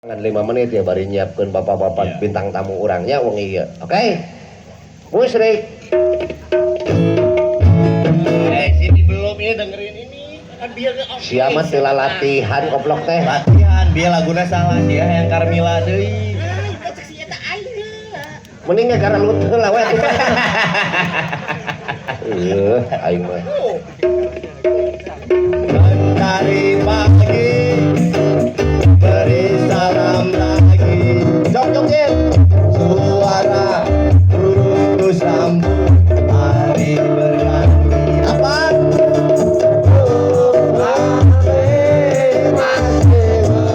Kan 5 menit ya bari nyiapkeun bapak-bapak bintang tamu urangnya wong ieu. Oke. Musrik. Sini belum ini dengerin ini. Kan biar Siamat teu latihan goblok teh. latihan, biar laguna salah dia yang Carmila deui. Mending gara lu heula we atuh. Aing mah. Dari pagi beri salam lagi. Jok jokin. Suara burung sambut hari bernyanyi. Apa? Masih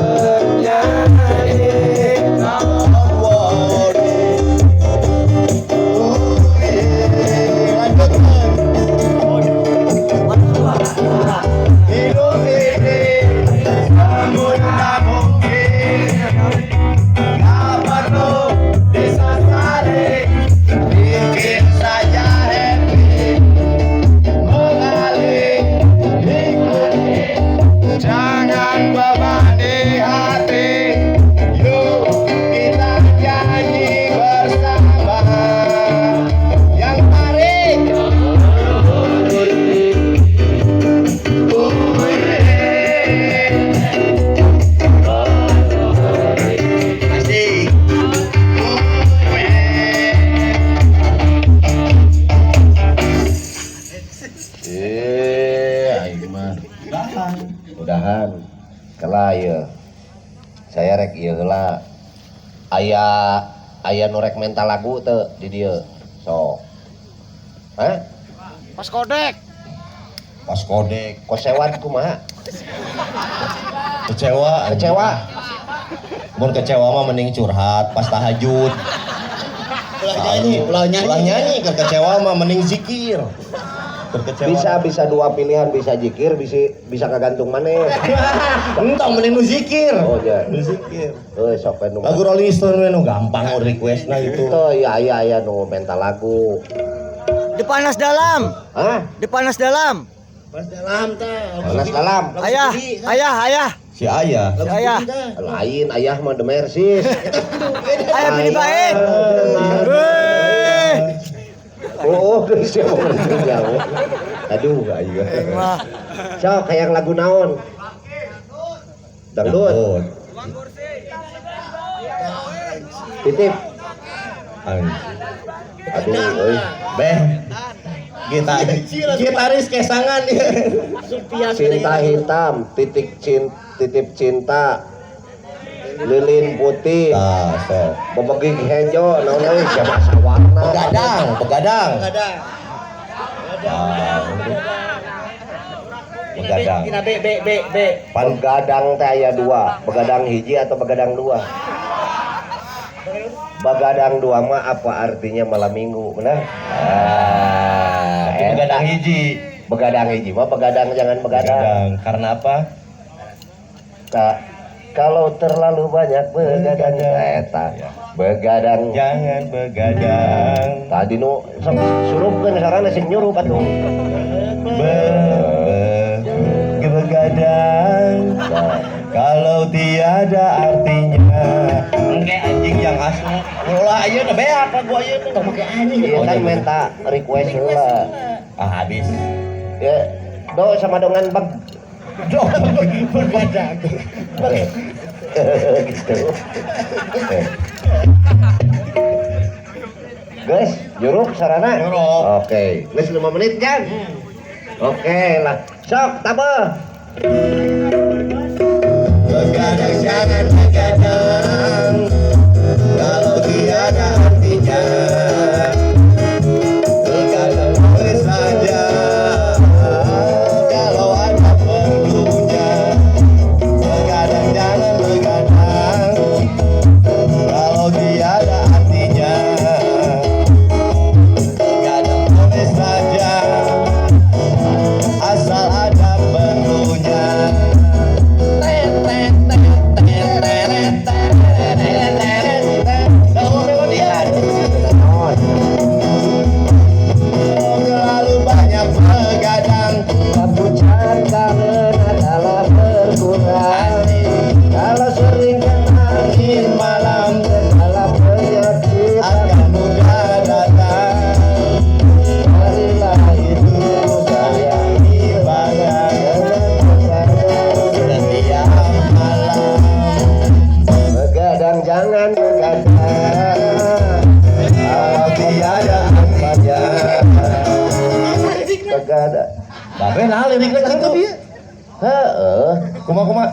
bernyanyi. Hidup ini namun tak mungkin, tak perlu disasari, bikin saja happy, mengalir, ikuti, jangan bebani hati, yuk kita nyanyi bersama, yang tarik. Asik. Aing mah. Mudahan kala ieu. Saya rek ieu heula. Aya nu rek mental lagu teu di dieu. Sok. Hah? Pas kodek. Pas kodek, kosewan kumaha? Kecewa. Kecewa. Mun kecewa mah mending curhat pas tahajud. Ulah nyanyi keur kecewa mah mending zikir. Keur kecewa. Bisa dua pilihan, bisa zikir, bisa kagantung maneh. Entong mending nu zikir. Oh ja. Nu zikir. Sok we nu. Lagu Rolling Stone we nu gampang requestna itu. Itu ya aya nu mental lagu. Dipanas dalam. Hah? Dipanas dalam. Pas dalam teh. Panas dalam. Ayah. Si Ayah. Ayah. Lain ayah mah demersis. Ayah bini baik. Weh. Oh, geus ya mau jauh. Aduh, ayo. Wah. Sok hayang lagu naon? Dangdut. Titip. Aduh, euy. Beh. Gitaris kesangan ya. Cinta hitam, titip cinta. Lilin putih. Nah, so. Bebegig hejo, naon euy siapa sawarna. Begadang. Begadang. Begadang teh aya dua, begadang hiji atau begadang dua? Begadang dua mah apa artinya malam minggu, benar? Begadang hiji. Begadang hiji mah begadang jangan begadang. Karena apa? Kalau terlalu banyak begadang eta. Begadang. Jangan begadang. Tadi nu surupkeun sarana sing nyurup atuh. Begadang. Kalau tiada artinya. Engke anjing yang asli. Ulah ayeuna beak lagu ayeuna tong make anjing. Ieu kan minta request heula. Habis. Ya, do sama dongan bag. Begadang. Gitu. Guys, juruk sarana? Juruk. Oke, geus 5 menit kan? Oke lah. Sok tabeh. Begadang jangan begadang. Kalau tiada artinya. Begadang boleh saja. Kalau ada perlunya. Begadang jangan begadang. Kalau tiada artinya. Begadang boleh saja. Asal ada perlunya. Ten ten ten ten ten. jangan berkata Kalau tiada artinya. kagak ada. Babe nah liriknya gitu dia. Heeh. Kumaha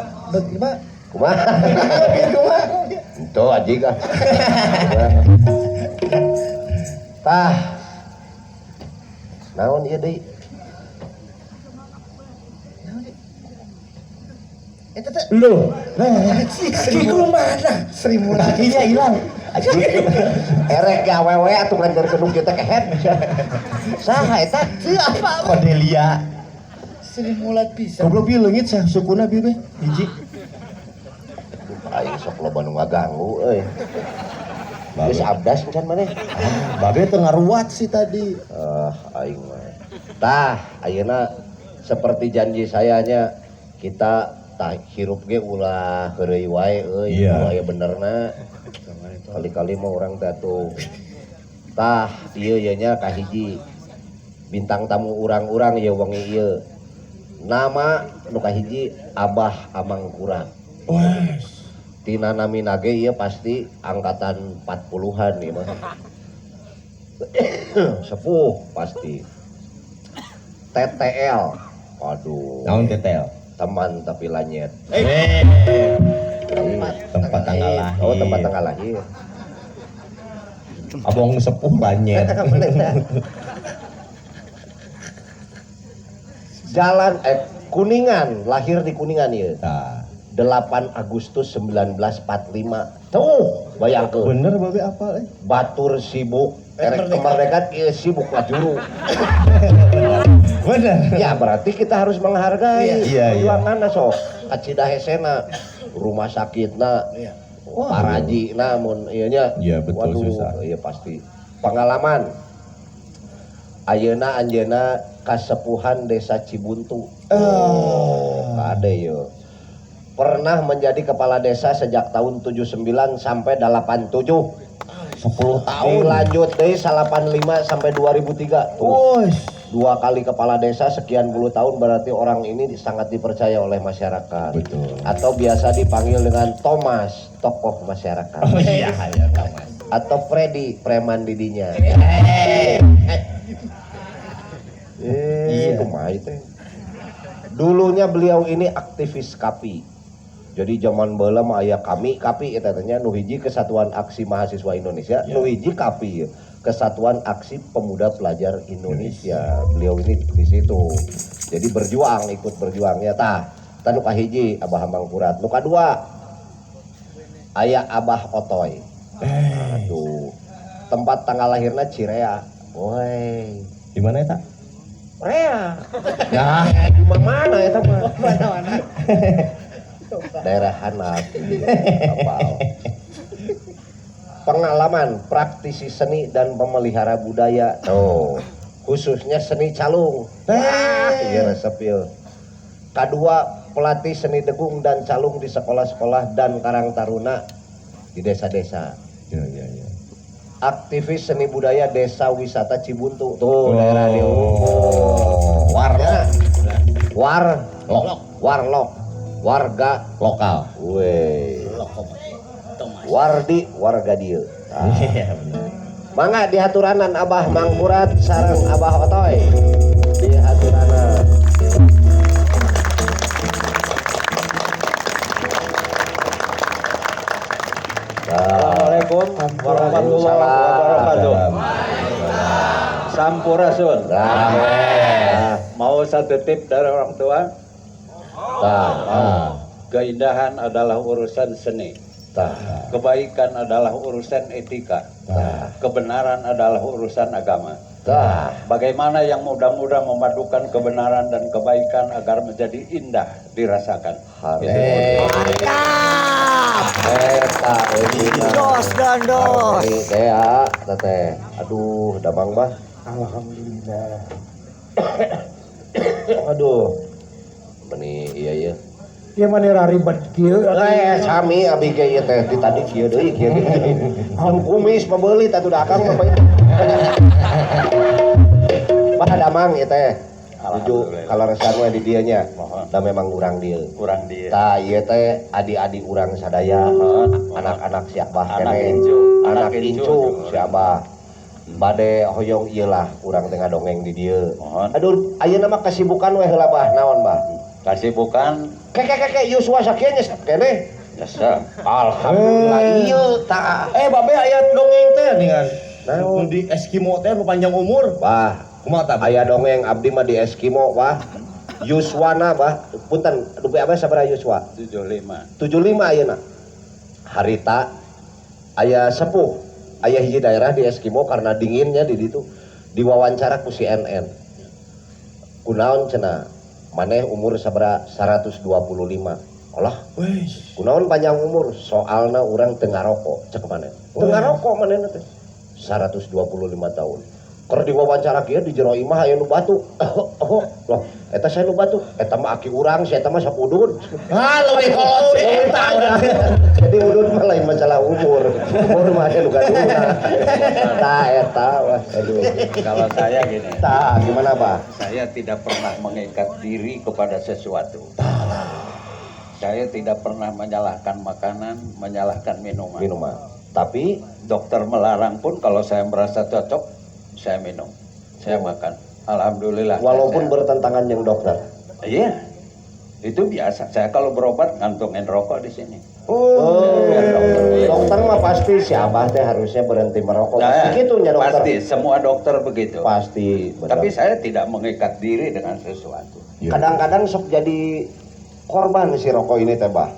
gimana? Kumaha? Itu aja kah? Tah. Naon ieu deui? Loh, seribu mana? Seribu lakinya hilang. Erek gawewe atuh nganter kedung kita kehet. Saha eta? Apa? Cordelia. Seribu lat bisa. Goblok pieu leungit sah sukuna pieu be? Hiji. Aing sok loba nu ngaganggu euy. Geus abdas can maneh. Babe teu ngaruat sih tadi. Aing mah. Tah, ayeuna seperti janji sayanya kita tah hirup ge ulah heureuy wae euy. Iya. Aya benerna. Kali-kali mah urang teh atuh. Tah, ieu ye nya kahiji. Bintang tamu urang-urang ye wengi ieu. Nama nu kahiji Abah Amangkurat. Wah. Tina namina ge ieu pasti angkatan 40-an ieu mah. Sepuh pasti. TTL. Waduh. Naon tetel? Teman tapi lanyet. Tempat tanggal lahir. Oh, tempat tanggal lahir. Abang sepuh lanyet. Jalan Kuningan, lahir di Kuningan ieu. Tah. 8 Agustus 1945. Tuh, bayangkeun. Bener babe apa euy? Batur sibuk, erek kemerdekaan ieu sibuk lajuru. Bener. Ya berarti kita harus menghargai Iya, iya. perjuanganna sok. Kacida hesena, rumah sakitna, parajina mun ieu nya. Iya, betul, Waduh, susah. iya pasti. Pengalaman. Ayeuna anjeunna kasepuhan Desa Cibuntu. Kade yeuh. Pernah menjadi kepala desa sejak tahun 79 sampai 87. 10 tahun. Lanjut deui 85 sampai 2003. Tuh. 2 kali kepala desa sekian puluh tahun, berarti orang ini sangat dipercaya oleh masyarakat. Betul. Atau biasa dipanggil dengan Thomas, tokoh masyarakat. Oh iya, ya Thomas. Atau Freddy, preman didinya. Kumaha teh. Dulunya beliau ini aktivis KAPI. Jadi zaman baheula mah aya KAPI eta teh nya nu hiji Kesatuan Aksi Mahasiswa Indonesia, nu hiji KAPI, Kesatuan Aksi Pemuda Pelajar Indonesia. Beliau ini di situ. Jadi berjuang, ikut berjuang ya tah. Tah nu kahiji Abah Amangkurat, nu kadua aya Abah Otoy. Aduh. Tempat tanggal lahirna Cirea. Woi. Di mana eta? Rea. Nah, Di mana eta mah? Mana-mana. Daerah Hanap Apal. Pengalaman praktisi seni dan pemelihara budaya. Khususnya seni calung. Iya resep ieu. Kadua pelatih seni degung dan calung di sekolah-sekolah dan karang taruna di desa-desa. iya. Aktivis seni budaya Desa Wisata Cibuntu. Tuh daerah dia. Warlok. Warga Lokal. Weh. Wardi warga dieu. Iya bener. Mangga dihaturanan Abah Mangkurat sareng Abah Otoy. Dihaturanan. Assalamualaikum warahmatullahi wabarakatuh. Sampurasun. Mau satu tip dari orang tua. Keindahan adalah urusan seni. Kebaikan adalah urusan etika. Kebenaran adalah urusan agama. Bagaimana yang mudah-mudah memadukan kebenaran dan kebaikan agar menjadi indah dirasakan. Dos dan dos. Dea, teteh. Aduh, damang bah. Alhamdulillah. Aduh. Meni iya. Dia mana ribet kieu? Sami abi ge ieu teh tadi kieu deui kieu. Kumis pembeuli tatu dakang mah. Bah damang ieu teh. Nuju Alhamdulillah. kaleresan we di dieu nya. Mohon. Da memang urang dieu. Kurang dia. Tah ieu teh adik-adik urang sadaya, Mohon. anak-anak si Abah Anak keneh. incu. Anak Anak incu. incu si Abah. Bade hoyong ieu lah urang teh ngadongeng di dieu. Mohon. Aduh, ayeuna mah kasibukan we heula Bah, naon Bah? Kasibukan Keke Yuswa sakieu nya keneh. jasa. Alhamdulillah ieu tah. Babe aya dongeng teh ningan. Naon? Nu di Eskimo teh nu panjang umur. Bah, Kumaha tah? aya dongeng abdi mah di Eskimo Bah. Yuswana Bah, punten dupe abah sabaraha Yuswa? 75. 75 ayeuna. Harita aya sepuh, aya hiji daerah di Eskimo karena dinginnya di ditu diwawancara ku CNN. Kunaon cenah? Maneh umur sabaraha 125. Olah, Weh. kunaon panjang umur? Soalna urang teu ngarokok, cek maneh. Teu ngarokok manehna teh. 125 tahun. Keur diwawancara kieu di jero imah aya nu batuk. Loh, eta saya nu batuk. Eta mah aki urang, si eta mah sapudun. Lebih kolot si eta. Jadi udun mah lain masalah umur. Umur mah aya nu gaduna. Tah eta wah aduh. Kalau saya gini, Tah gimana, Pak? saya tidak pernah mengikat diri kepada sesuatu. Saya tidak pernah menyalahkan makanan, menyalahkan minuman. Minuman. Tapi Dokter melarang pun kalau saya merasa cocok, saya minum, saya makan. Alhamdulillah. walaupun saya bertentangan dengan dokter. Iya, itu biasa. Saya kalau berobat ngantongin rokok di sini. Dokter mah pasti si Abah teh harusnya berhenti merokok. Pasti gitu nya dokter. Pasti, semua dokter begitu. Pasti. bener. Tapi saya tidak mengikat diri dengan sesuatu. Kadang-kadang sok jadi korban si rokok ini teh, Bah.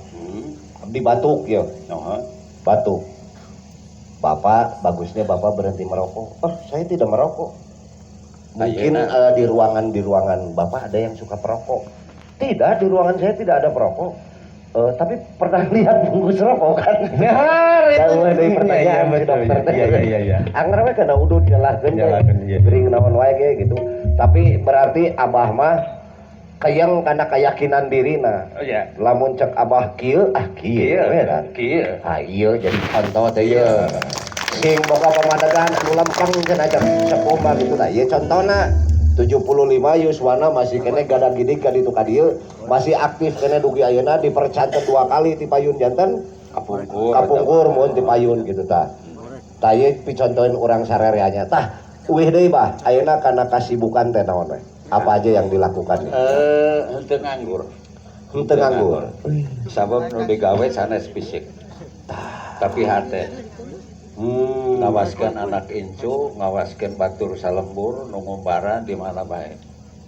Abdi batuk ya. Oh, Batuk. Bapak, bagusnya Bapak berhenti merokok. Oh, saya tidak merokok. Mungkin Ayeuna. di ruangan Bapak ada yang suka perokok. Tidak, di ruangan saya tidak ada perokok. Tapi pernah lihat bungkus rokok kan? Benar itu. Tahu ada pertanyaan si dokter teh. Iya. Anggar we kana udah nyalahkeun Nyalahkeun, iya. Gering naon wae ge gitu. Tapi berarti Abah mah kayang kana keyakinan dirina. Oh ya. Lamun cek Abah kieu, kieu we kan. Kieu. Ah iya jadi contoh teh ieu. Sing boga pamadegan anu lempeng cenah ajak sepuh mah gitu tah. Ieu contona 75 Yuswana masih kene gadag gidik ka ditu ka dieu, masih aktif kene dugi ayeuna dipercantet 2 kali ti payun janten kapungkur mun ti payun gitu tah. Tah ieu picontohin urang sarereanya tah. Uih deui Bah, ayeuna kana kasibukan teh naon we? Apa aja yang dilakukan? Henteu nganggur. Henteu nganggur. Sabab nu digawe sanes fisik. Tapi hate ngawaskeun anak incu, ngawaskeun batur salembur, nu ngumbara di mana bae.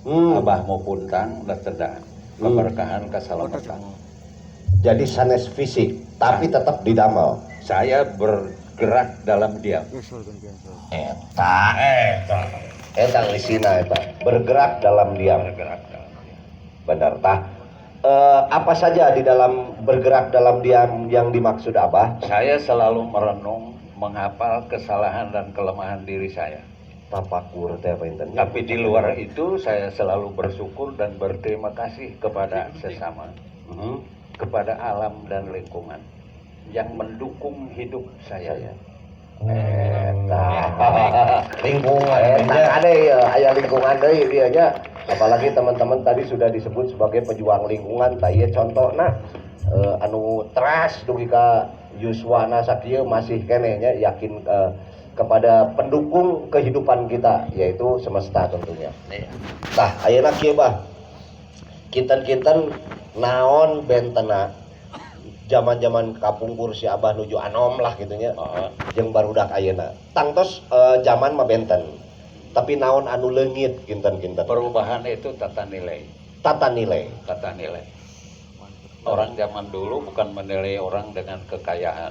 Abah mau puntang da tedaan. Keberkahan kasalamatan. Jadi sanes fisik, tapi tetap didamel. Saya bergerak dalam diam. Eta lisina eta bergerak dalam diam. Bergerak dalam diam. Benar tah. Apa saja di dalam bergerak dalam diam yang dimaksud Abah? Saya selalu merenung, menghafal kesalahan dan kelemahan diri saya. Tapakur teh apa inten? Tapi di luar itu saya selalu bersyukur dan berterima kasih kepada sesama, kepada alam dan lingkungan yang mendukung hidup saya. Lingkungan ada ya, aya lingkungan deui dieu nya. Apalagi teman-teman tadi sudah disebut sebagai pejuang lingkungan, tah ieu contona anu teras dugi ka Yuswana sakieu masih kene nya yakin kepada pendukung kehidupan kita yaitu semesta tentunya. Tah ayeuna kieu Bah. Kinten-kinten naon bentena zaman-zaman kapungkur si Abah nuju anom lah gitunya. Jeung barudak ayeuna. Tangtos zaman mah benten. Tapi naon anu leungit kinten-kinten. Perubahan itu tata nilai. Tata nilai. Tata nilai. Orang zaman dulu bukan menilai orang dengan kekayaan,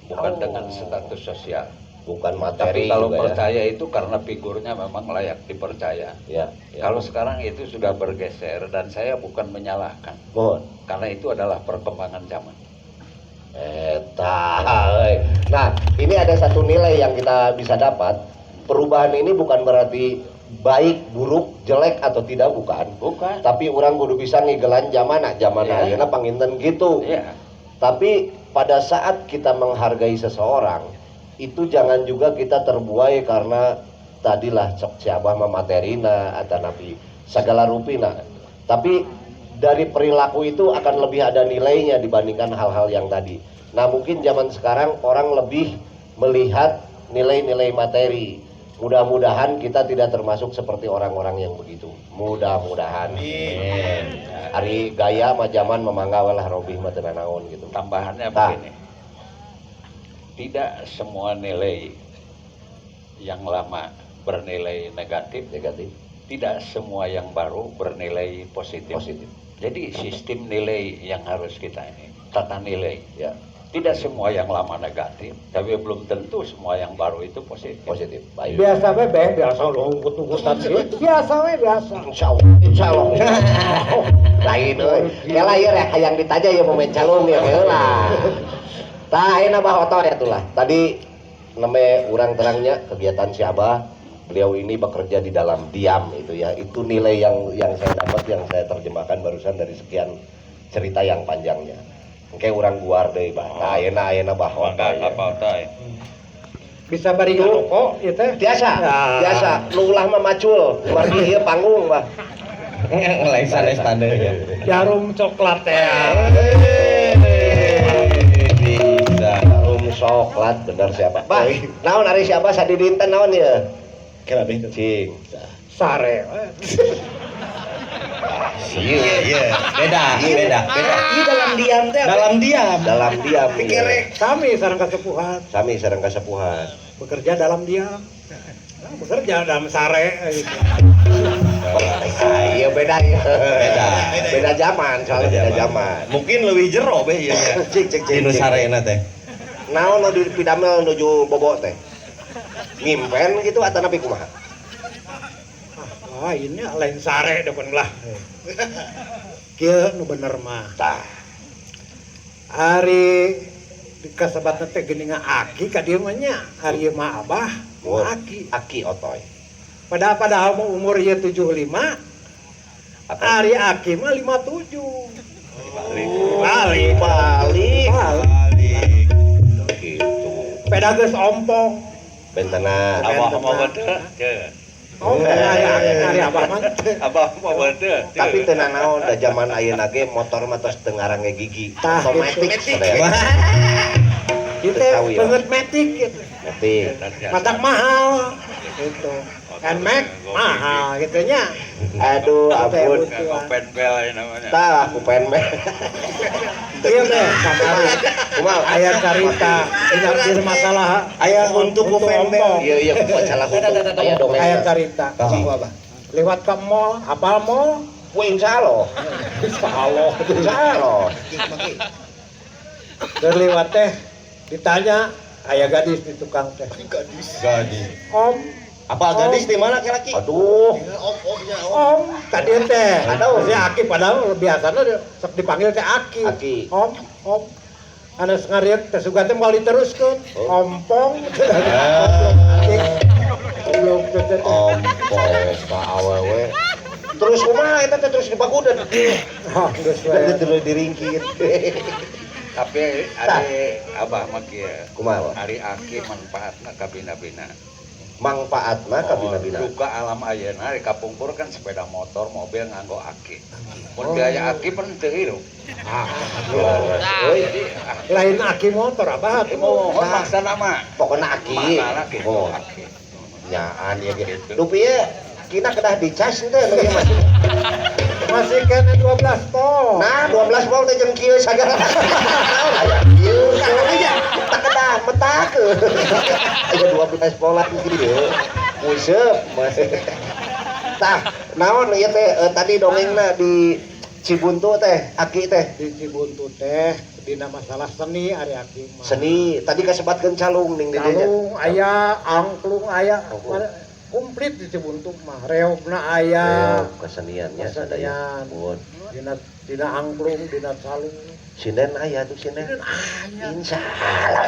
bukan dengan status sosial. Bukan Tapi materi kalau juga percaya itu karena figurnya memang layak dipercaya. ya. Kalau sekarang itu sudah bergeser dan saya bukan menyalahkan. Mohon. Karena itu adalah perkembangan zaman. Nah, ini ada satu nilai yang kita bisa dapat. Perubahan ini bukan berarti baik, buruk, jelek atau tidak, bukan. Bukan. Tapi orang kudu bisa ngigelan zaman ayeuna panginten gitu. Iya. Tapi pada saat kita menghargai seseorang, itu jangan juga kita terbuai karena tadilah cok si Abah mah materina atau nabi segala rupina. Tapi dari perilaku itu akan lebih ada nilainya dibandingkan hal-hal yang tadi. Nah mungkin zaman sekarang orang lebih melihat nilai-nilai materi. Mudah-mudahan kita tidak termasuk seperti orang-orang yang begitu. Mudah-mudahan. Hari gaya mah zaman memangga walah robih mah teu naon gitu. Tambahannya begini. Tidak semua nilai yang lama bernilai negatif. Tidak semua yang baru bernilai positif. Jadi sistem nilai yang harus kita ini, tata nilai ya. Tidak semua yang lama negatif, tapi belum tentu semua yang baru itu positif. Baik. Biasa we biasa lo ukut-ukutan sih. Biasa we biasa. Insyaallah. Lain euy. Kela ieu rek hayang ditaja ya momen calung ya heula. Tah ayeuna bah oto ya tulah. Tadi neme urang terangnya kegiatan si Abah, beliau ini bekerja di dalam diam itu ya. Itu nilai yang saya dapat, yang saya terjemahkan barusan dari sekian cerita yang panjangnya. Engke urang guar deui bah. Tah ayeuna bah oto ya. Bisa bari ngaroko ieu teh. Biasa. Nu ulah mah macul, margi ieu panggung bah. Lain sanes tanda ya. Jarum coklat teh. Bisa. Coklat bener siapa? Bah, naon ari siapa sadidinten naon ya? Kira deh. Cing. Sare. Iya. Beda. Ieu dalam diam teh. Dalam diam. Iya. Kami sareng kasepuhan Sami sareng kasepuhan. bekerja dalam diam. Nah, bekerja dalam sare gitu. Iya beda ya. Beda zaman, soalnya beda zaman. Mungkin lebih jero be ieu ya. Cik. Dinu sarena teh. Naon nu dipidamel nuju bobo teh? Ngimpen gitu atau napi kumaha? Lainnya lain sare depan lah. Kieu nu bener mah. Tah. Ari dikasebatna teh geuningan aki ka dieu mah nya. Ari mah Abah, mah aki. Aki otoy. Padahal mah umur ieu 75. Ari aki mah 57. Balik. Gitu. Peda geus ompong. Bentenan. Abah mau bener. Ompong ari Abah mah. Abah mau bener. Tapi tenang naon da zaman ayeuna ge motor mah tos teu ngarange gigi. Tah, Otomatis gitu. sadaya. Itu Tahu ya. banget metik gitu. Ngerti. Matak mahal gitu. Kan mek mahal gitu nya. Aduh, ampun. Open bell namanya. Tah, aku pengen meh. Iya deh, kamari. Kumaha? Aya carita, ini masalah Aya untuk ompong. Iya, masalah untuk aya dongeng. aya carita. Lewat ke mall, apal mall? Wah, insyaallah. Insyaallah. Terlewat teh ditanya, aya gadis di tukang teh. Gadis. Om, Apa gadis di mana laki? Aduh, om, tadi teh. Aduh. Si Aki padahal biasanya sok dipanggil teh Aki. Aki. Om. Anu ngarieu teh sugan teh moal diteruskeun. Ompong. Belum teh. ompong ka awewe. Terus kumaha eta teh terus dipakudeun. Oh, geus we. Terus diringkit. Tapi ari Abah mah kieu. Kumaha? Ari aki manfaatna ka bina-bina. Manfaatna ka bina-bina. Duka alam ayeuna di kapungkur kan sepeda motor, mobil nganggo aki. Mun biaya aki pun teu hirup. Euy, Lain Aki motor apa? Mohon maksana mah. pokona aki. Makna gitu. Oh, Aki. nyaan ya gitu. Dupi ya, kina kedah dicas teh nu ieu mah. Masih kena 12 tol. Nah, 12 volt teh jeung kieu sagala. Kieu aja tak kedah metak. Aya 12 volt kieu dieu. Museup. Tah, naon ieu teh tadi dongengna di Cibuntu teh, Aki teh. Di Cibuntu teh dina masalah seni ari Aki mah. Seni, tadi kasebatkeun calung ning di dieu. Calung aya, angklung aya, komplit di Cibuntu mah. Reogna aya, Keseniannya kesenian. sadaya. Mun Dina angklung, dina calung. sinden aya tuh sinden. Aya. Insyaallah.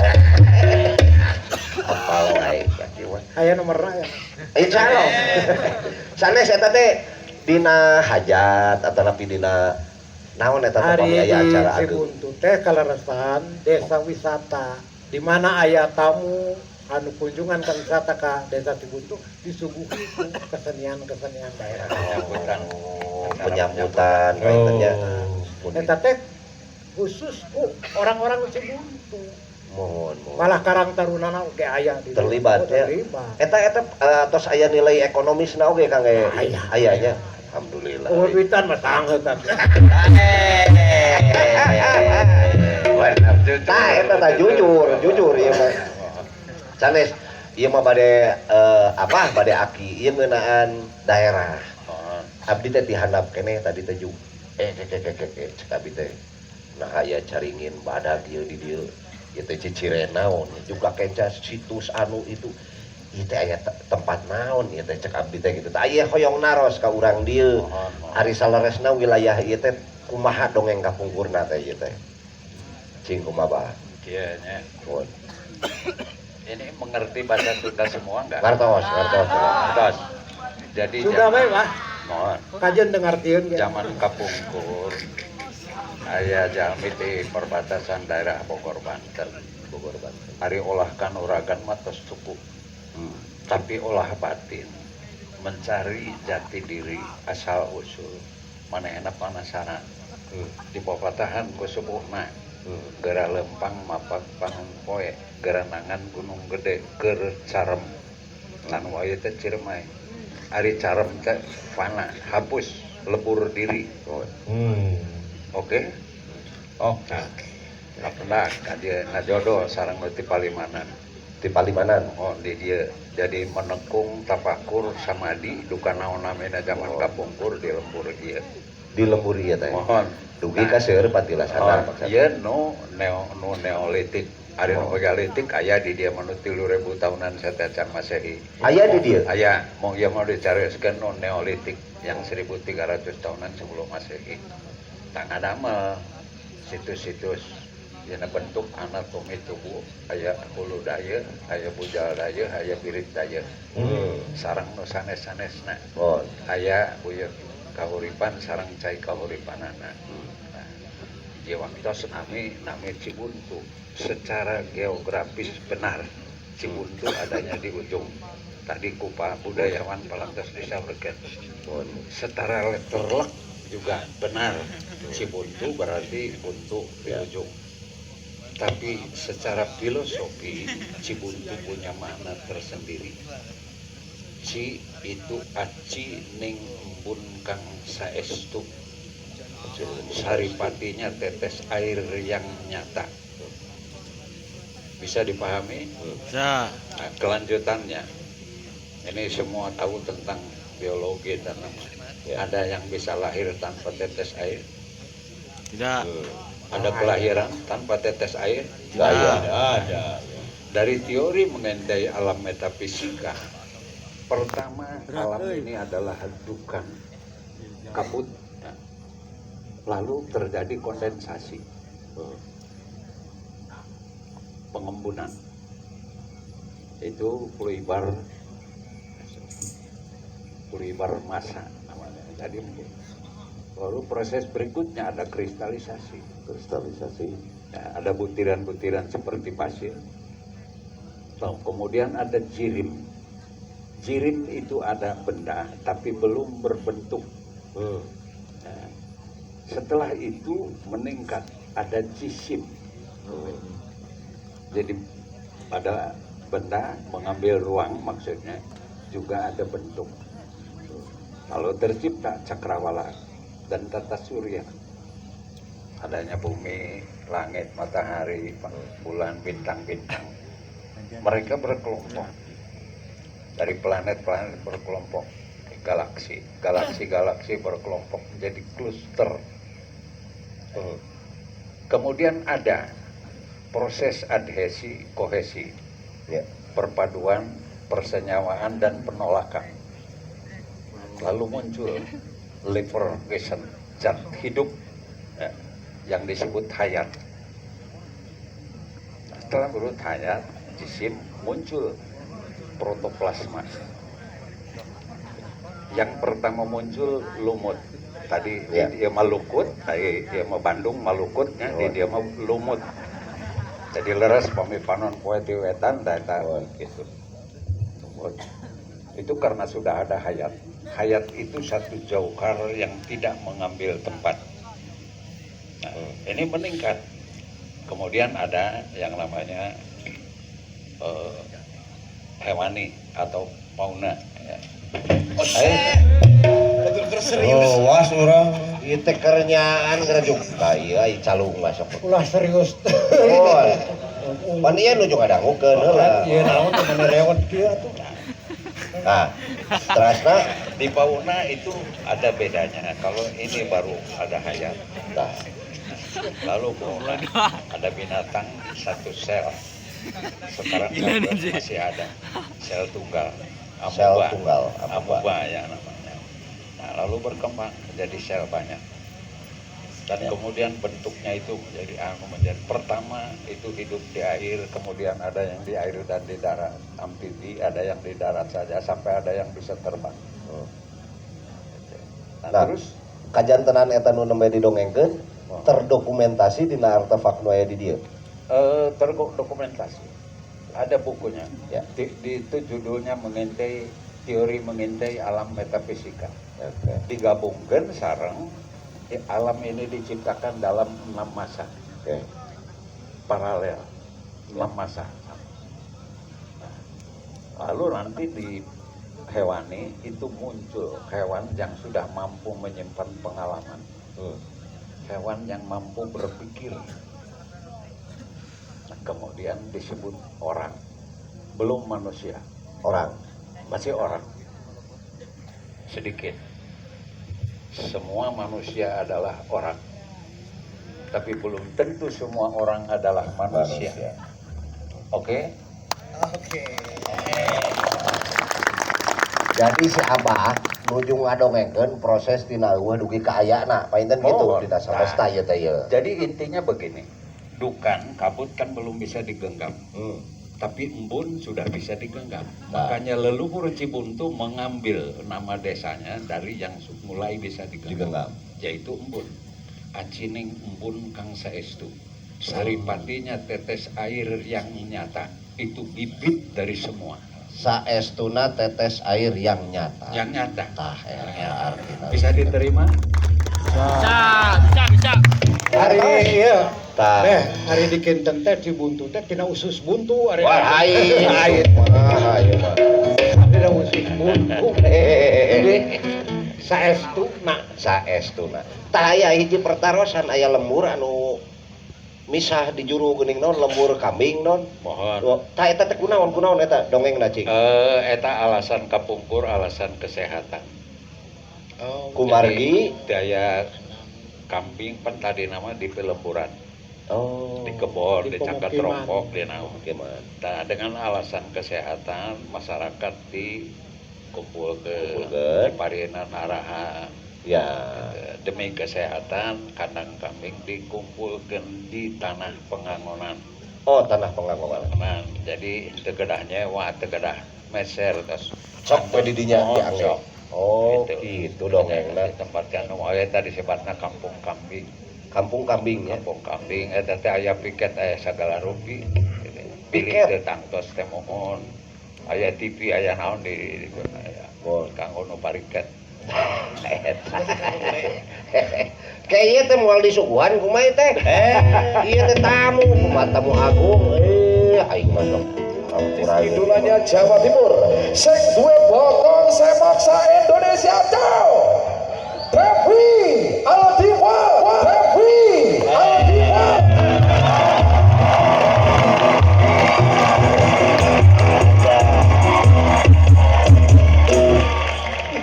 Apal wae kaki mah. Aya nomerna ya. Insyaallah. Sanes eta teh dina hajat atau napi dina naon eta teh Ari aya di acara agung. Cibuntu teh kaleresan desa wisata di mana aya tamu anu kunjungan ke wisata ke desa Cibuntu disuguhi ku kesenian-kesenian daerah. Penyambutan kaitannya. Eta teh khusus ku orang-orang Cibuntu. Mohon. Malah karang tarunana oge aya di Terlibat ya. Terlibat. Eta tos aya nilai ekonomisna oge Kang ayanya. Alhamdulillah. Urbitan mah sangeut. Nah, eta tah jujur ieu mah. Sanes ieu mah bade bade aki ieu ngeunaan daerah. Abdi teh dihandap keneh tadi teh jug. Cek abdi teh. Nah aya caringin badag ieu di dieu. Ieu teh ciciren naon juga kenca situs anu itu. Ieu teh aya tempat naon ieu teh cek abdi teh kitu. Aya hoyong naros ka urang dieu. Ari saleresna wilayah ieu teh kumaha dongeng kapungkurna teh ieu teh. Cing kumaha? Kieu nya. Ini mengerti bahasa Sunda semua enggak? Ngartos. Jadi Sudah bae, Pak. mohon Kajen dengartieun ge. zaman kapungkur aya jalmi di perbatasan daerah Bogor Banten. Ari olahkan uragan mah tos cukup. Tapi olah batin mencari jati diri asal usul manehna penasaran. Di pepatahan ku subuhna Gera lempang mapak pangan poe geranangan gunung gede keur carem lan waya teh ciremai ari carem teh fana hapus lebur diri oke nah dia ngajodoh sareng nu ti Palimanan oh di dia jadi menekung tapakur samadi duka naon namina zaman kapungkur di lembur ieu teh mohon dugi ka seueur patilasan ieu nu neolitik ari nu megalitik aya di dia manu 3000 tahunan satecan Masehi aya di dieu aya mau ieu mau dicarioskeun nu neolitik yang 1300 tahunan sebelum Masehi tang ngadamel situs-situs dina bentuk anatomi tubuh aya hulu daya aya bujal daya aya birit daya sareng nu sanes-sanesna aya buyeur kahuripan sareng cai kahuripanana di waktos nami Cibuntu secara geografis benar Cibuntu adanya di ujung tadi kupa budayawan palantas disampaikan secara terlek juga benar Cibuntu berarti buntu di ujung tapi secara filosofi Cibuntu punya makna tersendiri. Ci itu aci ning embun kang saestu saripatinya tetes air yang nyata bisa dipahami? Nah, kelanjutannya ini semua tahu tentang biologi dan ada yang bisa lahir tanpa tetes air? Tidak. Ada kelahiran tanpa tetes air? Tidak ada. Dari teori mengenai alam metafisika, pertama alam ini adalah hendukan kabut, lalu terjadi kondensasi, pengembunan. Itu fluibar massa namanya. Jadi lalu proses berikutnya ada kristalisasi. Nah, ada butiran-butiran seperti pasir. Kemudian ada jirim. Jirim itu ada benda tapi belum berbentuk. Nah, setelah itu meningkat ada jisim. Jadi pada benda mengambil ruang maksudnya juga ada bentuk. Lalu tercipta cakrawala dan tata surya. Adanya bumi, langit, matahari, bulan, bintang-bintang. Mereka berkelompok. Dari planet-planet berkelompok. Galaksi berkelompok menjadi kluster. Kemudian ada proses adhesi, kohesi. Perpaduan, persenyawaan, dan penolakan. Lalu muncul liferation, zat hidup yang disebut hayat. Setelah berut hayat, jisim muncul protoplasma. Yang pertama muncul lumut. Tadi dia malukut, dia mau Bandung malukut, dia mau lumut. Jadi leres pamipanon poe ti wetan eta gitu. Itu karena sudah ada hayat. Hayat itu satu jauhar yang tidak mengambil tempat. Nah, ini meningkat. Kemudian ada yang namanya hewani atau fauna. Ya. Oh, was orang. Ieu teh kernyaan ngerajuk. Nah, iya calung masuk. Ulah serius. Oh. Pan ieu nu juga dangukeun heula. Ieu naon teh mana rewet kieu atuh. Nah, terasna Di fauna itu ada bedanya. Kalau ini baru ada hayat. nah, Lalu fauna ada binatang satu sel. Sekarang masih ada sel tunggal. sel tunggal Amuba ya namanya. Nah, lalu berkembang menjadi sel banyak. Dan kemudian bentuknya itu menjadi pertama itu hidup di air, kemudian ada yang di air dan di darat, amfibi, ada yang di darat saja sampai ada yang bisa terbang. Nah, Terus kajantenan eta nu nembe didongengkeun terdokumentasi dina artefak nu aya di dieu. terdokumentasi. Ada bukunya. Ya. Itu judulnya teori mengintai alam metafisika. Oke. Digabungkan sareng alam ini diciptakan dalam 6 masa Oke. paralel, 6 masa. Lalu nanti di hewani itu muncul hewan yang sudah mampu menyimpan pengalaman, hewan yang mampu berpikir. Nah, kemudian disebut orang, belum manusia, Orang. masih orang sedikit. Semua manusia adalah orang, tapi belum tentu semua orang adalah manusia. Oke? Jadi si Abah nuju ngadongengkeun proses tina eueuh dugi ka ayana, painten gitu Oh, dina samesta ieu teh ieu. Jadi intinya begini, dukan kabut kan belum bisa digenggam, tapi embun sudah bisa digenggam. Makanya leluhur Cibuntu mengambil nama desanya dari yang mulai bisa digenggam, yaitu embun. Acining embun kang saestu, saripatinya tetes air yang nyata, itu bibit dari semua. Saestuna tetes air yang nyata. Yang nyata. Tah eta artina. Bisa diterima? Bisa. Hari ieu Tah. hari dikinten teh Cibuntu teh tina usus buntu ari. Wah, aing. Aing. Ayo mah. Tina usus buntu. Jadi saestu na Saestuna. Tah aya hiji pertarosan aya lembur anu misah di juru geuning naon lembur kambing naon. Mohon. Tah eta teh kunaon eta dongengna cing. Eta alasan kapungkur, alasan kesehatan. Kumargi. Jadi, daya kambing pan tadi nama di pelemburan, Oh. di kebon, Di di cangkat pemukiman. rompok, di naon. Gimana? Nah, dengan alasan kesehatan masyarakat dikumpul ke Kumpulkeun. Parinan Araha. Ya. Demi kesehatan kandang kambing dikumpulkan di tanah pengangonan. Oh, tanah penganggoman. Nah, jadi tegedahnya wah tegedah meser terus Sok we di dinya Oh, diangge. sok. Oh, Gitu. gitu dongengna. Ditempatkan aya tadi disebutna kampung kambing. Kampung kambing ya. Kampung kambing eta teh aya piket aya sagala rupi. Pilih Piket? teu tangtos teh mohon. Aya TV aya naon di aya. Oh. Kanggo nu pariket. Kayak ieu teh moal disuguhan kumaha teh. Ieu teh tamu, kumaha tamu agung. Aing mah sok. Idolanya Jawa Timur, sing duwe bokong sepak sa Indonesia Ciao. Devi Aldiva, Devi Aldiva.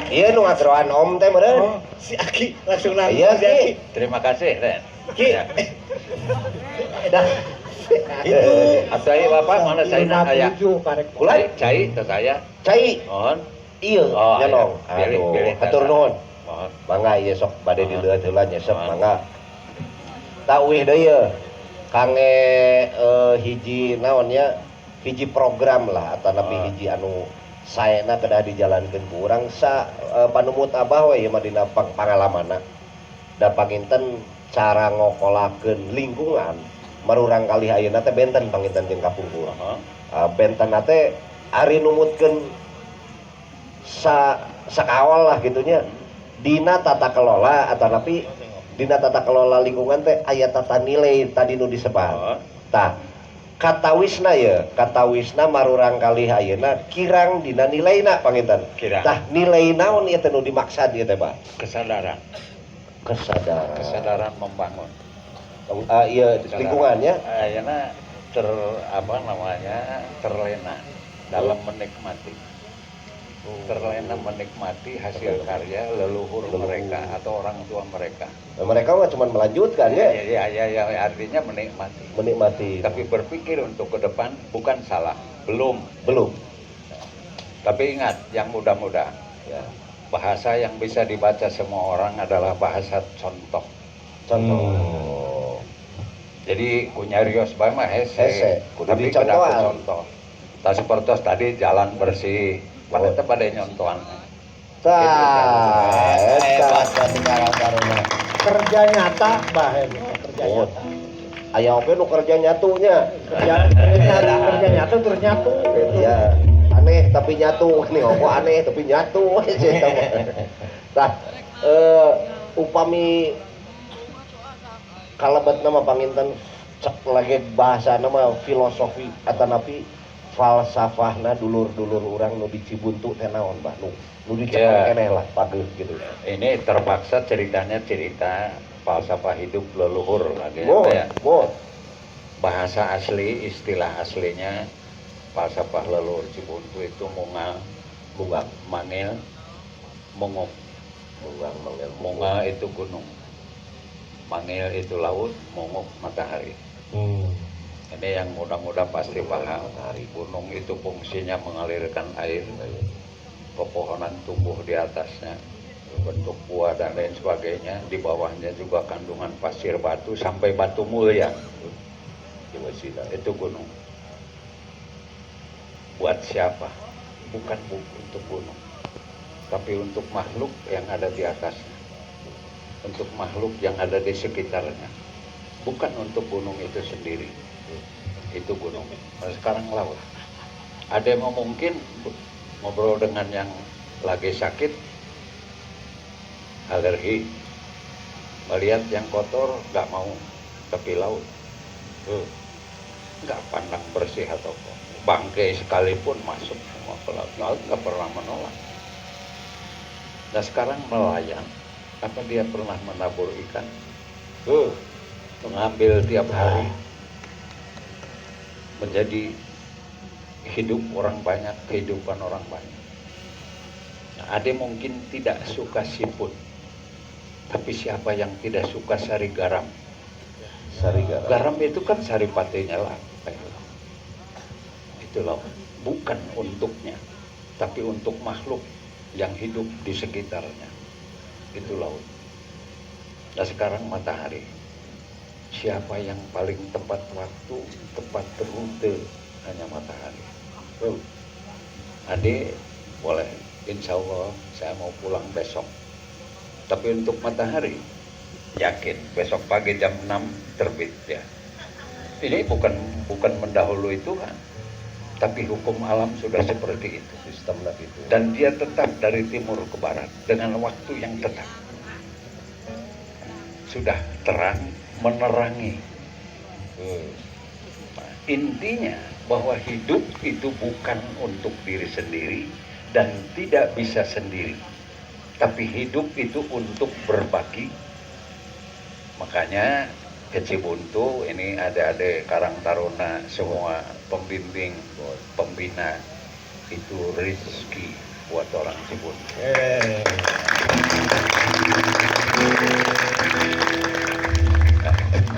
Ieu nu ngasroan om teh meureun. si Aki langsung nangis. Iya, Ki. Terima kasih, Ren. Ki. Ya. Dah. Itu Atuh aya Bapak mana saina aya? 57 karek. Kulai Cai teh saya. cai. Mohon. Ieu Oh, nyenong. iya. Pilih, Hatur nuhun. Mohon. Mangga ieu sok bade dileuet heula nyesep Mohon. mangga. Ta uih deui ieu. Kange hiji naon nya? Hiji program lah atau nabi hiji anu saena kedah dijalankeun ku urang sa panumut Abah we ieu mah dina pangalamanna. Da panginten cara ngokolakeun lingkungan marurang kali ayeuna teh benten panginten jeung kapungkur. Benten teh ari numutkeun sakawal lah gitunya dina tata kelola atau tapi dina tata kelola lingkungan teh aya tata nilai tadi nu disebat. Tah katawisna marurang kali ayeuna kirang dina nilaina panginten. Tah nilai naon ieu teh nu dimaksud ieu teh, Pak? Kesadaran membangun. Iya lingkungannya ayeuna terlena dalam menikmati. Terlena menikmati hasil karya leluhur mereka atau orang tua mereka. Mereka mah cuma melanjutkan ya. Ya, artinya menikmati. Tapi berpikir untuk ke depan bukan salah. Belum. Tapi ingat, yang muda-muda. Ya. Bahasa yang bisa dibaca semua orang adalah bahasa contoh. Jadi kunyarios bae mah hese. Tapi kedaku contoh. Tak seperti tadi jalan bersih. Pada nyontohan. Hebat Kerja nyata bae kerja nyata. Aya oke nu kerja nyatunya. Kerja nyata terus nyatu. Ya, aneh tapi nyatu. Nih opo aneh tapi nyatu. Tah upami kalebet nama panginten cek lagi bahasa nama filosofi atanapi falsafahna dulur-dulur orang nu di Cibuntu teh naon Mbah nu dicekel keneh lah pageuh gitu. Ini terpaksa ceritanya cerita falsafah hidup leluhur lagi ya. Bahasa asli, istilah aslinya falsafah leluhur Cibuntu itu mungal, mangil, munguk. Mungal itu gunung. Mangil itu laut, munguk matahari. Ini yang muda-muda pasti paham. Gunung itu fungsinya mengalirkan air, pepohonan tumbuh di atasnya, bentuk buah dan lain sebagainya. Di bawahnya juga kandungan pasir batu sampai batu mulia. Itu gunung. Buat siapa? Bukan untuk gunung, tapi untuk makhluk yang ada di atasnya, untuk makhluk yang ada di sekitarnya. Bukan untuk gunung itu sendiri. Itu gunung. Nah, sekarang laut. Ada yang mungkin ngobrol dengan yang lagi sakit, alergi, melihat yang kotor nggak mau, tapi laut nggak pandang bersih atau bangkai sekalipun masuk semua ke laut nggak pernah menolak. Nah sekarang nelayan, apa dia pernah menabur ikan? Mengambil tiap hari. Menjadi hidup orang banyak, kehidupan orang banyak. Nah, ada mungkin tidak suka siput, tapi siapa yang tidak suka sari garam? Garam itu kan saripatinya lah. Itulah bukan untuknya, tapi untuk makhluk yang hidup di sekitarnya. Itu laut. Nah sekarang matahari. Siapa yang paling tepat waktu, tepat rute, hanya matahari. Adik boleh, insya Allah saya mau pulang besok. Tapi untuk matahari, yakin besok pagi jam 6 terbit ya. Ini bukan mendahului Tuhan, tapi hukum alam sudah seperti itu. Sistem itu. Dan dia tetap dari timur ke barat dengan waktu yang tetap. Sudah terang menerangi. Nah, intinya bahwa hidup itu bukan untuk diri sendiri dan tidak bisa sendiri, tapi hidup itu untuk berbagi. Makanya ke Cibuntu ini ada Karang Taruna, semua pembimbing, pembina itu rezeki buat orang Cibuntu.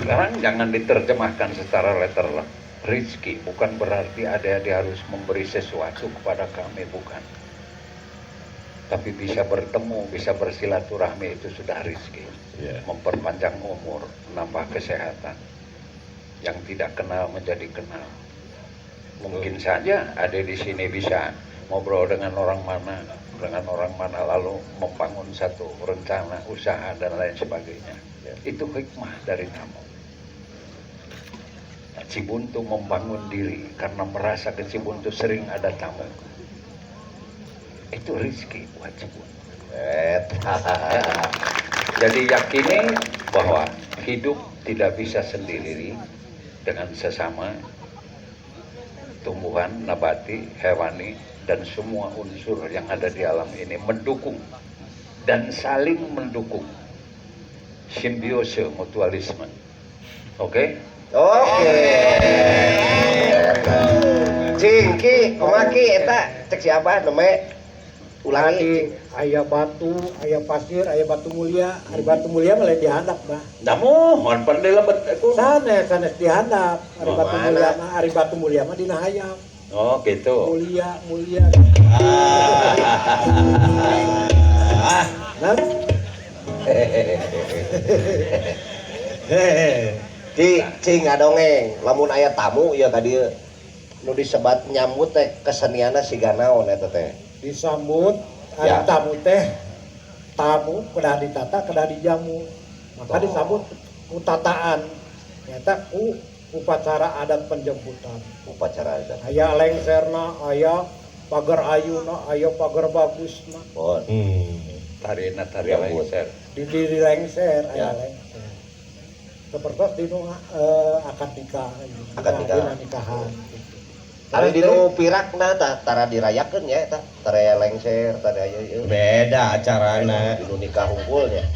Sekarang jangan diterjemahkan secara letterlah. Rizki bukan berarti adik-adik harus memberi sesuatu kepada kami, bukan. Tapi bisa bertemu, bisa bersilaturahmi itu sudah rizki. Memperpanjang umur, menambah kesehatan. Yang tidak kenal menjadi kenal. Mungkin saja adik di sini bisa ngobrol dengan orang mana lalu membangun satu rencana usaha dan lain sebagainya. Itu hikmah dari kamu. Cibuntu membangun diri karena merasa ke Cibuntu sering ada tamu. Itu rezeki buat Cibuntu. Jadi yakini bahwa hidup tidak bisa sendiri dengan sesama, tumbuhan, nabati, hewani, dan semua unsur yang ada di alam ini mendukung dan saling mendukung. Simbiose mutualisme. Oke? Oke. Cingki, kumaki eta cek siapa namanya? Ulangi. Tadi aya batu, aya pasir, aya batu mulia. Ari batu mulia malah dihandap bah. Namun, mohon pandai lebet aku. Sanes dihandap. Ari Oh, batu mana? mulia mah, ari batu mulia mah dina hayam. Oh, gitu. Mulia. Nah, Cing ngadongeng, lamun aya tamu ya ka dieu. Nu disebat nyambut teh kesenianna siga naon eta teh? disambut ari Ya. tamu teh tamu kedah ditata kedah dijamu. Maka Oh. disambut ku tataan. Nyata ku upacara adat penjemputan. Upacara adat. Aya lengserna, aya pagar ayuna, aya pagar bagusna. Bon. Tarina Ya, lengser. Di diri lengser Ya. aya lengser. Seperti dinu akad nikah. Akad nikah. Dina nikahan. Ari dinu pirakna tah tara dirayakeun ya eta. Tara aya lengser, tara aya ieu. Beda acarana. Dinu nikah hungkulnya.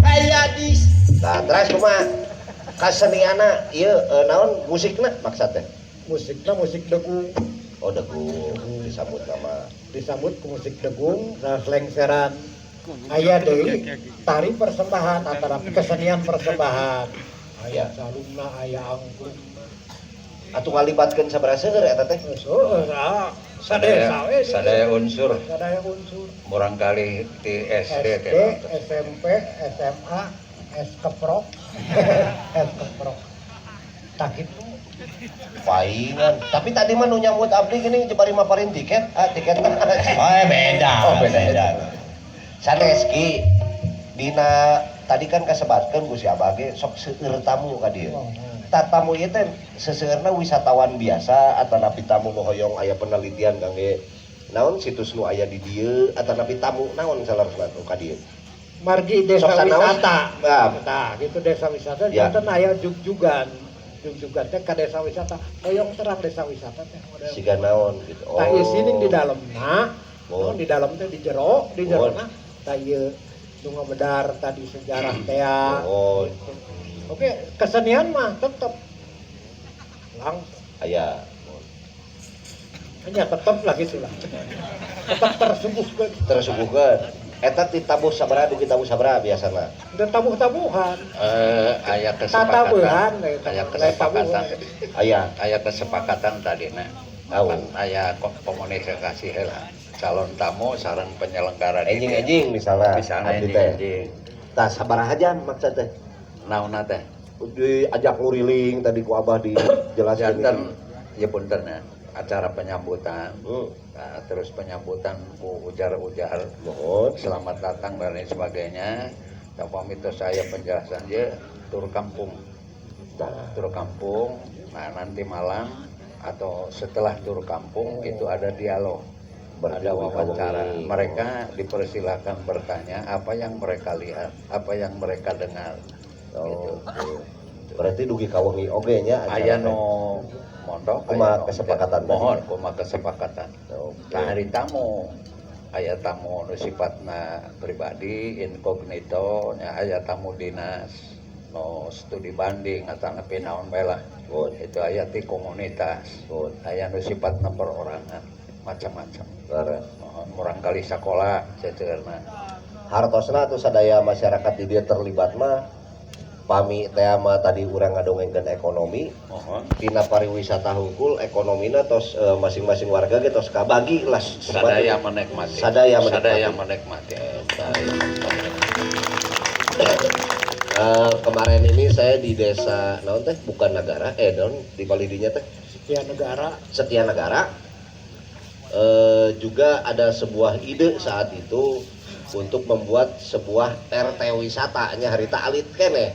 Aya di Nah, terus kumaha? Kasenianna ieu naon musikna maksud teh? Musikna musik degung. Oh, degung disambut nama. Disambut ku musik degung, terus lengseran. Aya deui tari persembahan antara kesenian persembahan. Aya salungna, aya angklung. Atuh ngalibatkeun sabaraha seueur eta teh? Sadaya we. Sadaya unsur. Sadaya unsur. Murang kali di SD SD, teh. SMP, SMA, Eskeprok. Eskeprok. Tak itu. Paingan. Tapi tadi mah nu nyambut abdi gini jebari maparin tiket. Tiket mah. Oh, beda. Oh, beda. Saneski dina tadi kan kasebatkeun ku si Abah ge sok seueur tamu ka dieu. Tatamu ieu teh seseueurna wisatawan biasa atanapi tamu nu hoyong aya penelitian kangge naon situs nu aya di dieu atanapi tamu naon salarna nu ka dieu. Margi desa Sok sanaos? wisata. Nah. Nah, gitu desa wisata Ya. janten aya jugjugan. Jugjugan teh ka desa wisata. Hoyong terang desa wisata teh. Siga naon gitu. Tah ieu sining di dalemna. Oh. Di dalam teh di jero na. Tah ieu nu ngabedar tadi sejarah teh. Oh, Oke, kesenian mah tetep langsung. aya. Hanya tetep lagi sih lah. Tetep tersuguhkeun. Tersuguhkeun. Eta ditabuh sabaraha dugi tabuh sabaraha biasana? Dan tabuh-tabuhan. Aya Tatabuhan, kesepakatan. Aya tabuhan. kesepakatan. Aya. Aya kesepakatan tadi Tahu. aya komunikasi heula. Calon tamu sareng penyelenggara Enjing-enjing misalnya. misalnya abdi teh. anjing. Tah sabaraha jam maksud teh? Naonna teh? Diajak nguriling tadi ku Abah dijelaskeun. Janten ya punten ya, acara penyambutan. Hmm. Nah, terus penyambutan ku ujar-ujar Mohon. selamat datang dan lain sebagainya. Dan pamito saya penjelasan dia tur kampung. Nah, Tur kampung. Nah, nanti malam atau setelah tur kampung itu ada dialog. Berarti Ada wawancara. kawangi. Mereka dipersilakan bertanya apa yang mereka lihat, apa yang mereka dengar. oh, oke. Berarti dugi kawengi oge nya acara Aya teh. no mondok, Kumaha aya no- kesepakatan tadi? mohon kumaha kesepakatan. Oke. Nah, hari tamu aya tamu nu sifatna pribadi incognito, nya aya tamu dinas no studi banding atau nepi naon bae lah. Bon. Itu aya ti komunitas. Bon. Aya nu sifatna perorangan, macam-macam. Leres. Mohon murang kali sakola ceceurna. Hartosna atuh sadaya masyarakat di dia terlibat mah pami teh mah tadi urang ngadongengkeun ekonomi Mohon tina pariwisata hungkul ekonomina tos masing-masing warga ge tos kabagi lah sadaya menikmati. Sadaya menikmati. Sadaya menikmati. Kemarin ini saya di desa naon teh bukan negara naon di Balidinya teh Sekian negara. Setia Negara. Juga ada sebuah ide saat itu untuk membuat sebuah RT wisata nya harita alit keneh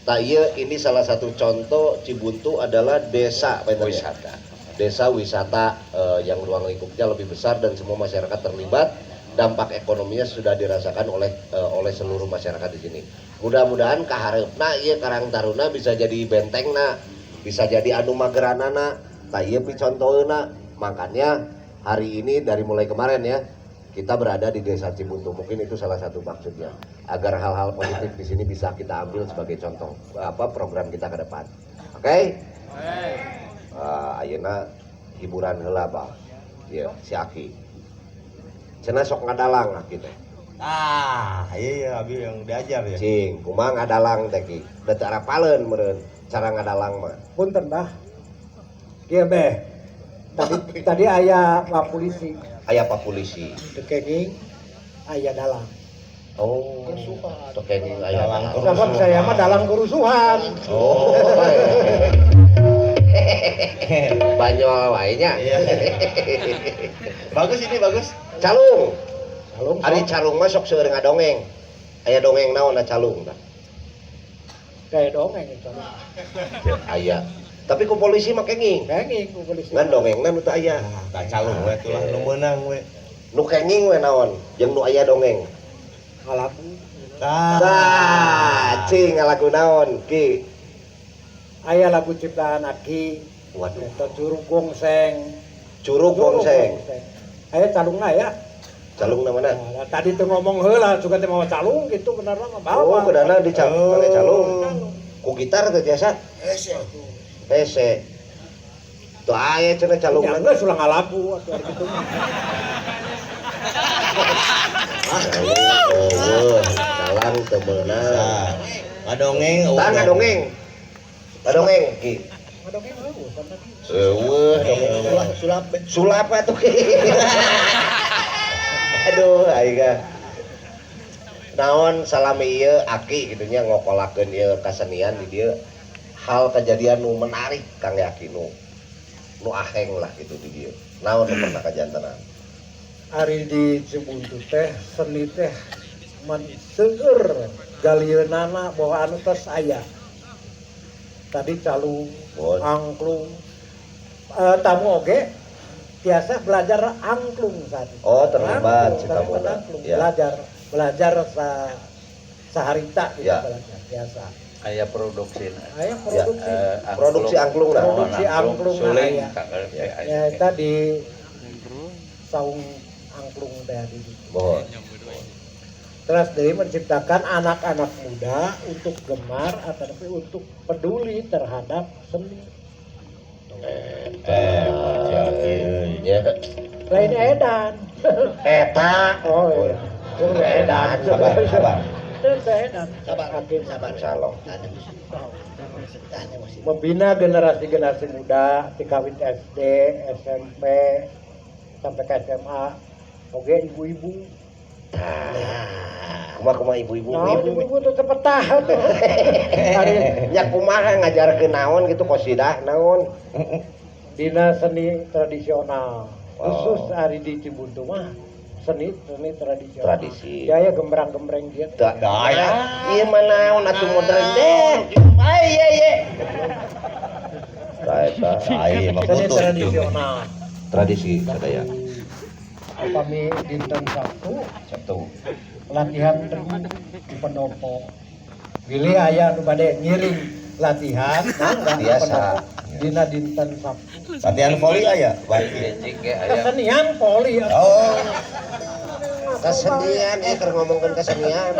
Nah iya, ini salah satu contoh Cibuntu adalah desa wisata. Desa wisata yang ruang lingkupnya lebih besar dan semua masyarakat terlibat. Dampak ekonominya sudah dirasakan oleh seluruh masyarakat di sini. Mudah-mudahan kahareupna ieu Karang Taruna bisa jadi bentengna, bisa jadi anu mageranana. Tah ieu contohna. Makanya hari ini dari mulai kemarin ya, kita berada di Desa Cibuntu. Mungkin itu salah satu maksudnya, agar hal-hal positif di sini bisa kita ambil sebagai contoh program kita ke depan. Oke? Ayeuna hiburan heula Pak. Ya, si Aki. Cenah sok ngadalang Aki teh. Iya abi yang diajar ya. Cing, kumaha ngadalang teh Ki? Da cara paleun meureun cara ngadalang mah. Punten Bah. Kieu beh. Tadi aya Pak Polisi. Aya Pak Polisi. Dekenging aya dalang. Oh, tokenging aya dalang. Sabab saya mah dalang kerusuhan. Oh. Banyol wae nya. Bagus ini bagus. Calung. Calung. Ari calung mah sok seueur ngadongeng. Aya dongeng naon calung tah? Kayak dongeng itu. Aya. Tapi ku polisi mah kenging. Kenging ku polisi. Ngan dongengna nu teu aya. Tah calung we tulah nu meunang we. Nu kenging we naon? Jeung nu aya dongeng. Ngalaku. Tah, cing lagu naon Ki? Aya lagu ciptaan Aki. Waduh. Eta Curug Gongseng. Curug Gongseng. Aya calungna ya. Calung na mana? Nah, tadi tuh ngomong heula juga teh mau calung gitu bener mah Oh, bawa. kedana di calung. Ku gitar teh biasa. Hese. Tuh aya cenah calung. Ya enggak sulang ngalaku atuh gitu mah. Dalang teu meunang. Ngadongeng. Tah ngadongeng. Ngadongeng Ki. Ngadongeng eueuh sampe ki. Eueuh dongeng. Sulap atuh Ki. Aduh aing naon salami ieu Aki kitu nya ngokolakeun ieu kasenian di dieu. Hal kejadian nu menarik Kang Yaki nu aheng lah gitu di dieu. Naon nu pernah kajantenan? Ari di Cibuntu teh seni teh man seueur galieunana bahwa anu tos aya. Tadi calung, Bon. angklung. Tamu oge biasa belajar angklung tadi. Oh, terlibat si Angklung, tamuna. angklung. Ya. Belajar saharita gitu Ya. belajar biasa. Aya produksi. Aya produksi. Produksi angklung nah. Produksi angklung suling aya. ya. Ya tadi saung angklung teh di Mohon. Terus dia menciptakan anak-anak muda untuk gemar atau untuk peduli terhadap seni. Ya. Lain edan. Eta. Oh iya. Edan. Sabar. Itu edan. Sabar. Insyaallah. Membina generasi-generasi muda di kawin SD, SMP, sampai ke SMA. Oke ibu-ibu. Kumaha ibu-ibu. Ibu-ibu tuh cepet tahan. Nya kumaha ngajarkeun naon gitu qosidah naon. Dina seni tradisional khusus Oh. hari di Cibuntu mah seni tradisional. Tradisi. Ya gembrang-gembreng dia. Daya. Ieu mah naon atuh modern deh. Ai ye. Eta Ai mah Seni putus. tradisional. tradisi sadaya. Kami dinten Sabtu latihan di pendopo. Bilih aya nu bade ngiring latihan nah Biasa. dina dinten Sabtu. Latihan voli aya. Baik. Jing ge aya. Kesenian poli. Oh. Kesenian keur ngomongkeun kesenian.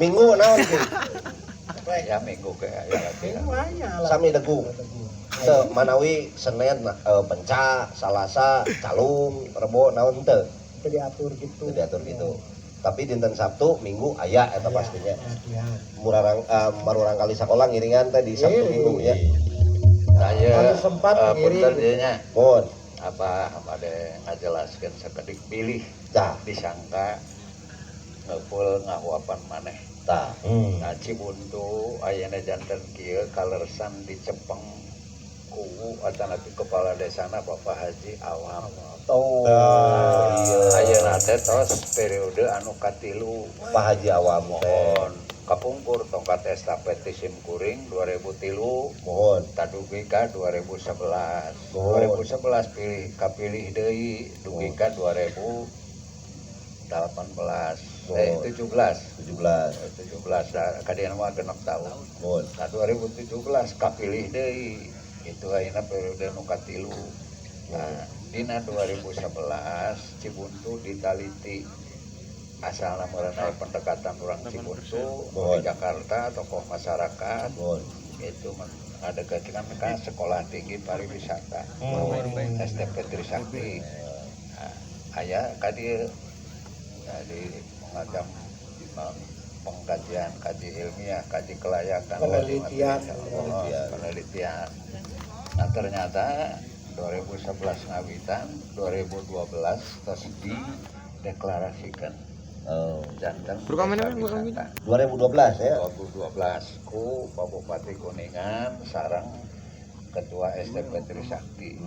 Minggu naon Ki? Ya minggu ge aya latihan. Sami degung. Teu manawi Senin penca, Salasa, calung, Rebo naon teu. Itu diatur gitu. Teu diatur gitu. Tapi dinten Sabtu, Minggu aya eta pastinya. Latihan. Marurang kali sakola ngiringan teh di Sabtu Ngiring. Minggu nya. Saya Kalau sempat ngiring. punten ieu nya Mun, apa de ngajelaskeun sakedik pilih tah, disangka ngeupul ngahuapan maneh. tah. Nah Cibuntu ayeuna janten kieu kalersan di Cepeng ku atanapi kepala desana Bapak Haji Awam. Oh, iya. Ayeuna teh tos periode anu katilu Pak Haji Awam teh. mohon kapungkur tongkat estafet di Simkuring 2003 Mohon. tadugi ka 2011 Mohon. 2011 kapilih deui dugi ka 2018 17 kadieu mah genep tahun Mohon. Nah 2017 kapilih deui itu ayeuna periode nu katilu. Nah dina 2011 Cibuntu ditaliti asalna merenai pendekatan orang Cibuntu di Jakarta tokoh masyarakat Mohon. itu ada ketika sekolah tinggi pariwisata STP Trisakti aya kadieu di mengajak pengkajian kaji ilmiah kaji kelayakan penelitian. Nah ternyata 2011 ngawitan 2012 terus dideklarasikan jantan 2012 ya. 2012 ku Pak Bupati Kuningan sareng Ketua STP Trisakti.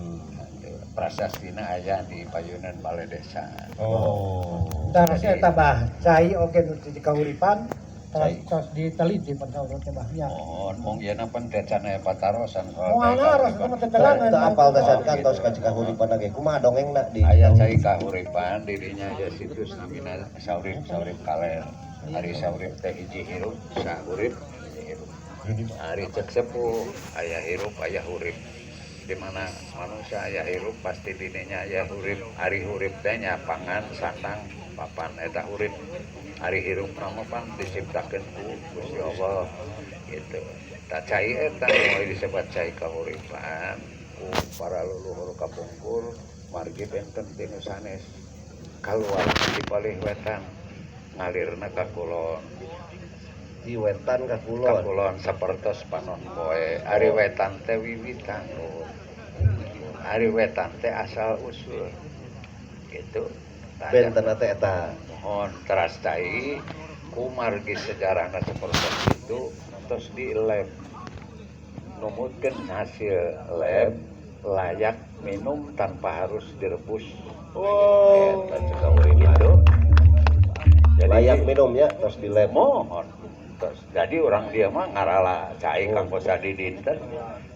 Prasastina aya di Payunan Balai Desa. Tarasnya tambah cai oke nu di kauripan terus diteliti pensaurut bahnya. Mong ieu na pan decana patarosan Moal naros mah tetelangan. Teu apal dasan kantos ka kahuripan ge kumaha dongengna di aya cai kahuripan dirinya aya situs namina saurip kaler. Ari saurip teh hiji hirup saurip hirup. Ari cek sepuh aya hirup aya hurip. Di mana manusia aya hirup pasti dininya aya hurip. Ari hurip teh nya pangan sandang papan eta hurip. Ari hirup nama pan diciptakeun ku Gusti Allah gitu. Tak cai eta moal disebut cai kahuripan ku para leluhur kapungkur margi benten tinu sanes kaluar di palih wetan ngalirna ka kulon. di wetan ka kulon. Kulon sapertos panon poe. Ari wetan teh wiwitan. Ari wetan teh asal usul. Gitu. Benten teh eta. Mohon teras cai ku margi sejarahna sapertos itu terus di lab. Numutkeun hasil lab layak minum tanpa harus direbus. Oh, Eta juga urip itu. layak minumnya terus di lab. Mohon. Terus, jadi orang dia mah ngarala cai kanggo sadi dinten.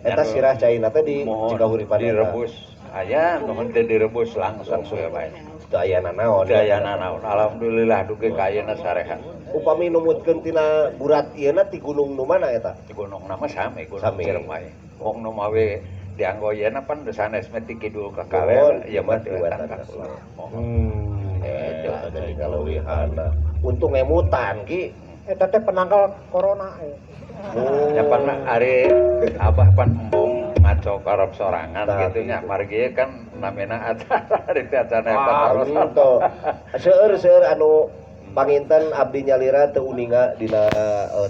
Eta sirah caina teh di Mohon Cikahuripan direbus. Aya nuhun teu direbus langsung we bae. Teu aya nanaon. Dayana naon. Alhamdulillah dugi ka ayeuna sareha. Upami numutkeun tina burat ieu na ti gunung nu mana eta? Di gunung nama sami gunung Sami. Ciremai. Wong nu mawe dianggo yeuna pan sanes mah ti kidul ka Mohon, kaler ieu mah di di wetan wetan ka ka kulon. Eta dari kaleuwihana. Untung emutan ki. Eta teh penangkal corona. Ya pan ari abah pan embung ngaco karep sorangan Tah, gitu nya gitu. margi kan namina acara di acara Ah, patarosan. gitu. Seueur anu panginten abdi nyalira teu uninga dina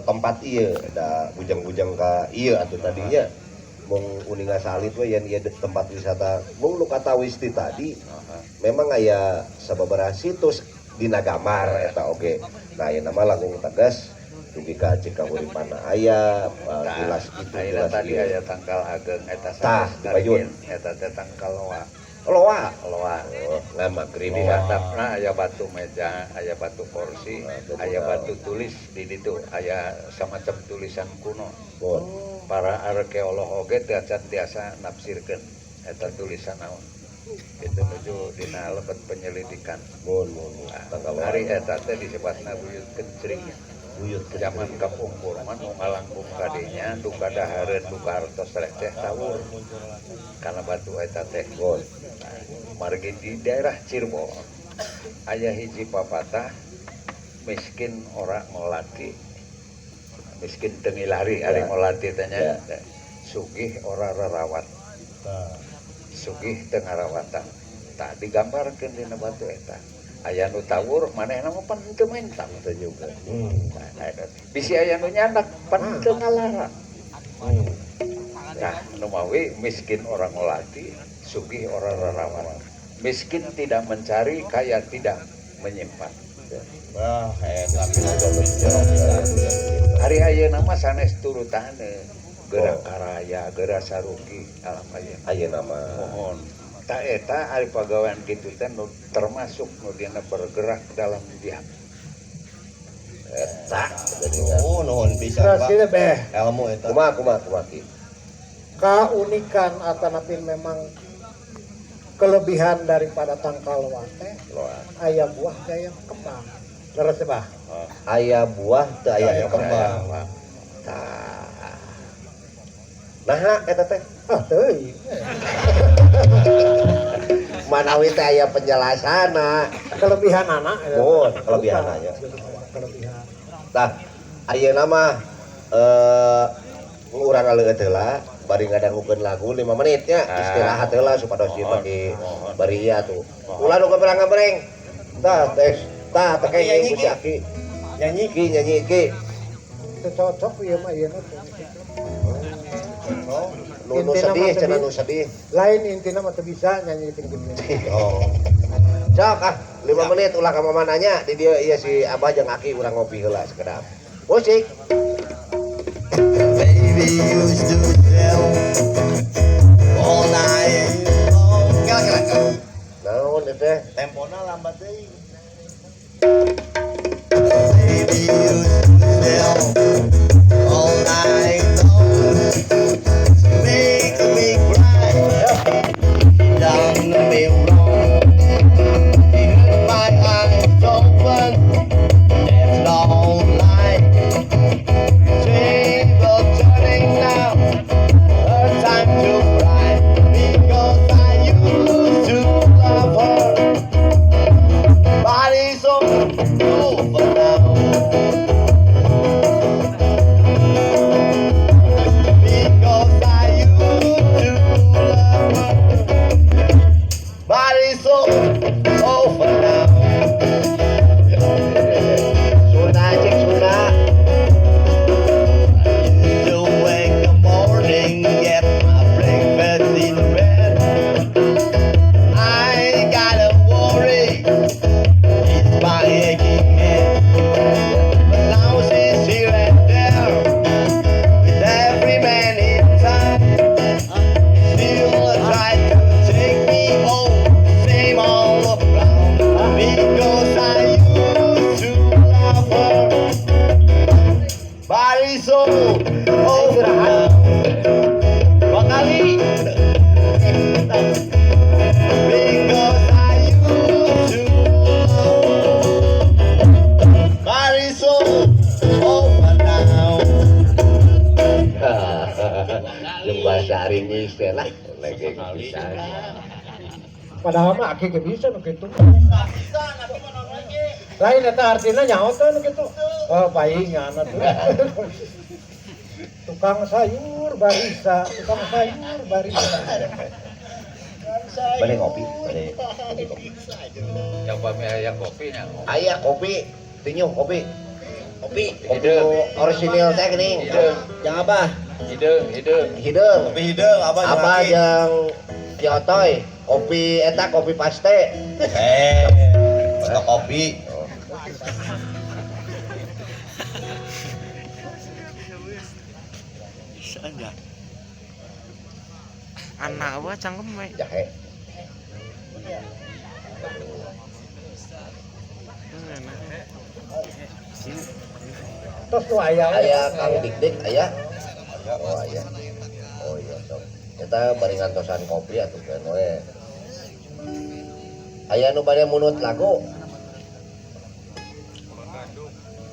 tempat ieu da bujang-bujang ka ieu atuh tadinya mung uninga salit we yen ieu tempat wisata mung nu katawisti tadi memang aya sababaraha situs dina gambar eta oge. Nah ieu nama langkung tegas dugi ka Cikahuripan aya jelas itu Ayeuna jelas tadi ieu. aya tangkal ageng eta Tah, sanes di Payun. eta teh tangkal loa. Loa. Loa. Ngamagri Di di handapna aya batu meja, aya batu kursi, aya batu tulis di ditu, aya semacam tulisan kuno. Para arkeolog oge teu acan tiasa nafsirkeun eta tulisan naon. Itu menuju dina lebet penyelidikan. mun tanggal loa. Hari eta teh disebutna buyut kencring. Buyut Zaman kapungkur mah nu ngalangkung kadinya duka dahareun duka hartos rek teh tawur. Kana batu eta teh Mun. margi di daerah Cirebon aya hiji papatah miskin ora ngelati miskin tengilari ari ngelati teh nya sugih ora rerawat sugih teu ngarawatan tak digambarkeun dina batu eta aya nu tawur manehna mah pan teu mentang teu juga. bisi aya nu nyandak pan teu ngalara nah nu mawi miskin orang ngelati sugih orang rerawat miskin tidak mencari kaya tidak menyimpan hari ayeuna mah sanes turutane gerak karaya gerak sarugi alam ayeuna Ayeuna mah mohon ta eta ari pagawean kitu teh nu termasuk nu dina bergerak dalam jihad Eta jadi Oh, nuhun pisan, Terus Pak. kita beh Ilmu eta. kumaha Ki. keunikan atanapi memang kelebihan daripada tangkal wate aya buah daya kembang. Leres bah. Aya buah teu aya Aya kembang. Tah. Nah eta teh Ah teuing. manawi teh aya penjelasanna. Kelebihan anak. Mohon kelebihannya. Kelebihan. Tah ayeuna mah urang ngaleungit heula bari ngadangukeun lagu 5 menit nya istirahat heula supados ieu bagi bari ieu tuh. Ulah nu keberang ngabreng. Tah tes tah teh Nyanyi, ku Ki. Aki. Nyanyi Ki. Teu cocok ieu mah ieu Nu sedih cenah nu sedih. lain intina mah teu bisa nyanyi tinggi. Oh. Sok 5 menit ulah ka mamananya di dieu ieu si Abah jeung Aki urang ngopi heula sakedap. Musik. Baby used to tell all night long. Kira-kira. Naon teh? Tempona lambat deui. Baby used to tell all night long. Make me cry. Done me wrong. Even my eyes open. There's no light. Table turning now. A time to cry. Because I used to love her. Body's over now. Because I used to love her. Body's over now. Sunda cik Sunda. Used to wake up morning, get my breakfast in bed. I gotta worry, it's my aching head. But now she's here and there, with every man in town. Still try to take me home, same old around. Because I used to love her. Body's so over now. Dua kali. Because I used to love her. Body's so over now. Jeung bahasa Arinyi teh lah lagi bisa. Padahal mah aki ge bisa nu kitu. Lain eta artina nyaho teh nu kitu. Oh paingan atuh. Tukang sayur barisa. Bade ngopi, bade. Yang pami aya kopinya. Aya kopi, tinyuh kopi. Kopi orisinil teh geuning. Yang apa? Hideung. Hideung. Kopi hidung apa Apa yang Otoy, kopi eta kopi paste. Foto kopi. Anak apa cangkem we? Jahe. Terus nu aya Aya Kang Dik aya. Oh aya. Oh iya sok. Eta bari ngantosan kopi atuh kan we. Aya nu bade munut lagu.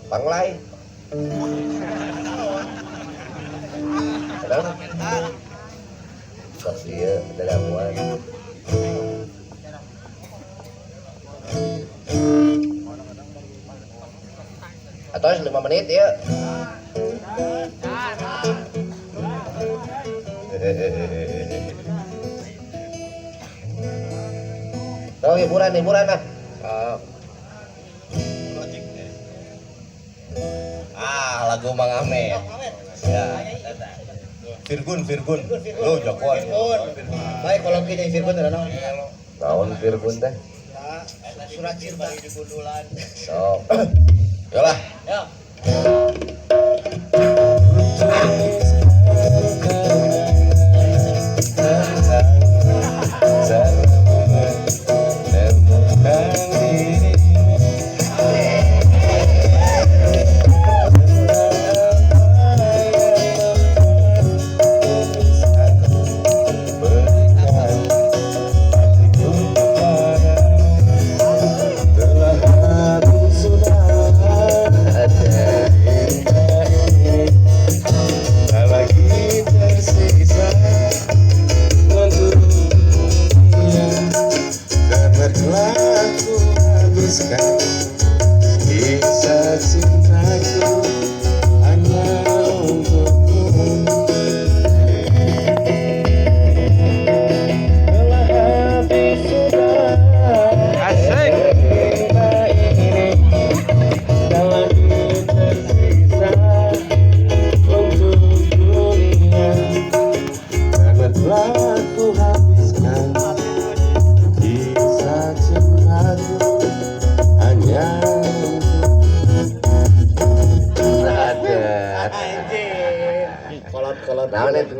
Panglai. Sedang. Sok ieu dadamuan. Atos 5 menit ya. Oh, hiburan ah. Lagu Mang Ahmed. Ya. Virgun. Lu jagoan. baik kalau kita Virgun ada naon? Naon Virgun teh? Surat cinta di gundulan. Sok. Yalah.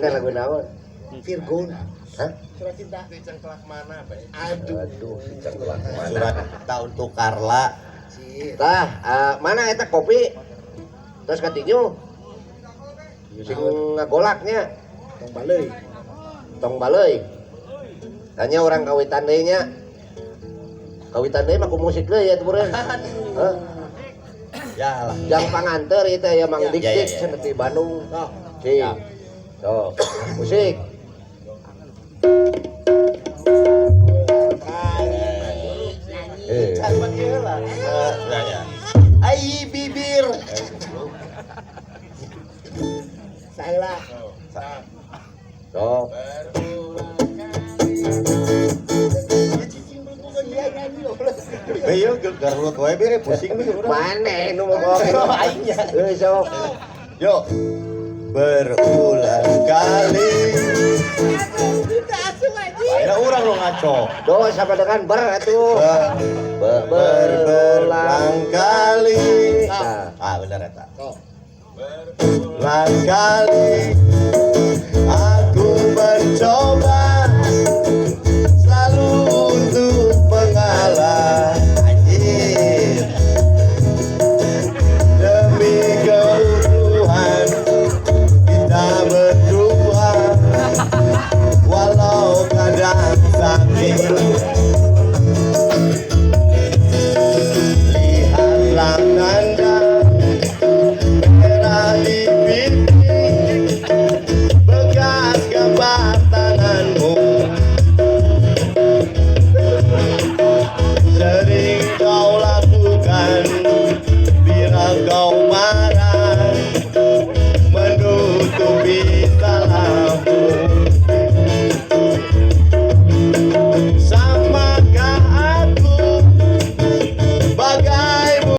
teh lagu naon? Virgon. Hah? Surat cinta. Cengkelak mana, Pak? Aduh, si cengkelak mana? Surat cinta untuk Carla. Tah, mana eta kopi? Terus katinyu. Sing ngagolaknya Tong baleuy. tong baleuy. Hanya orang kawitan deui nya. Kawitan deui mah ku musik deui ya teu Hah? Ya lah. Jang panganter itu ya Mang Ya, Dik-dik ya. cenah di Bandung. Sok. Si. So, musik. Camat ieu lah. Ya. Ai bibir. Saheula. So, Ayo garut wae bere pusing nih urang. maneh nu mau Aingnya. sok. Yuk. Berulang kali. Ayo urang lo ngaco. Do sama dengan ber atuh. Berulang kali. Nah, Bener eta. Berulang kali aku mencoba selalu untuk mengalah. Anjir. Demi keutuhan kita berdua, walau kadang sakit